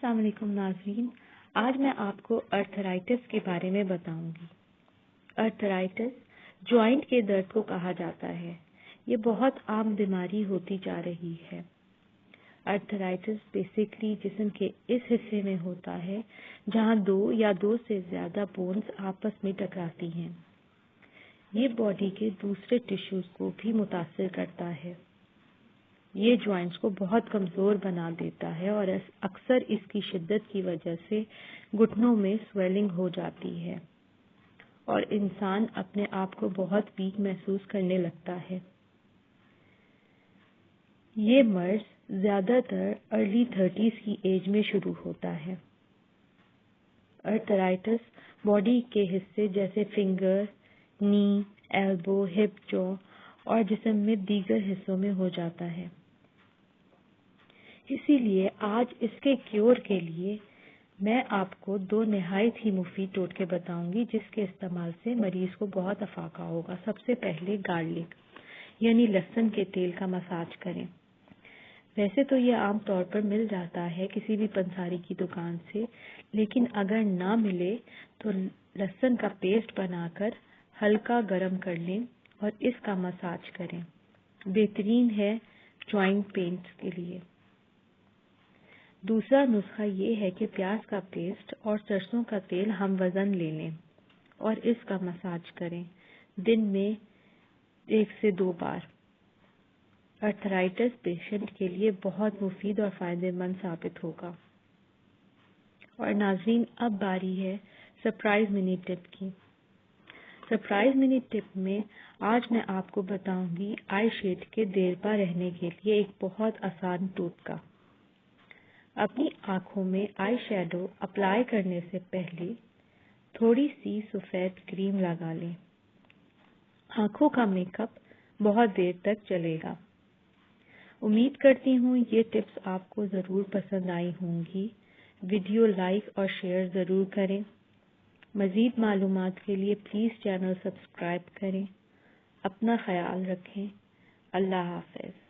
السلام علیکم ناظرین، آج میں آپ کو ارتھرائٹس کے بارے میں بتاؤں گی۔ ارتھرائٹس جوائنٹ کے درد کو کہا جاتا ہے۔ یہ بہت عام بیماری ہوتی جا رہی ہے۔ ارتھرائٹس بیسیکلی جسم کے اس حصے میں ہوتا ہے جہاں دو یا دو سے زیادہ بونز آپس میں ٹکراتی ہیں۔ یہ باڈی کے دوسرے ٹیشوز کو بھی متاثر کرتا ہے۔ یہ جوائنٹس کو بہت کمزور بنا دیتا ہے اور اکثر اس کی شدت کی وجہ سے گھٹنوں میں سویلنگ ہو جاتی ہے اور انسان اپنے آپ کو بہت ویک محسوس کرنے لگتا ہے۔ یہ مرض زیادہ تر ارلی 30s کی ایج میں شروع ہوتا ہے۔ ارتھرائٹس باڈی کے حصے جیسے فنگر، نی، ایلبو، ہپ، جو اور جسم میں دیگر حصوں میں ہو جاتا ہے۔ اسی لیے آج اس کے کیور کے لیے میں آپ کو 2 نہایت ہی مفید ٹوٹکے بتاؤں گی جس کے استعمال سے مریض کو بہت افاقہ ہوگا۔ سب سے پہلے گارلک یعنی لہسن کے تیل کا مساج کریں۔ ویسے تو یہ عام طور پر مل جاتا ہے کسی بھی پنساری کی دکان سے، لیکن اگر نہ ملے تو لہسن کا پیسٹ بنا کر ہلکا گرم کر لیں اور اس کا مساج کریں۔ بہترین ہے جوائنٹ پینس کے لیے۔ دوسرا نسخہ یہ ہے کہ پیاز کا پیسٹ اور سرسوں کا تیل ہم وزن لے لیں اور اس کا مساج کریں دن میں 1 سے 2 بار۔ ارتھرائٹس پیشنٹ کے لیے بہت مفید اور فائدہ مند ثابت ہوگا۔ اور ناظرین، اب باری ہے سرپرائز منی ٹپ کی۔ سرپرائز منی ٹپ میں آج میں آپ کو بتاؤں گی آئی شیڈ کے دیرپا رہنے کے لیے ایک بہت آسان ٹوٹکا۔ اپنی آنکھوں میں آئی شیڈو اپلائی کرنے سے پہلے تھوڑی سی سفید کریم لگا لیں۔ آنکھوں کا میک اپ بہت دیر تک چلے گا۔ امید کرتی ہوں یہ ٹپس آپ کو ضرور پسند آئی ہوں گی۔ ویڈیو لائک اور شیئر ضرور کریں۔ مزید معلومات کے لیے پلیز چینل سبسکرائب کریں۔ اپنا خیال رکھیں۔ اللہ حافظ۔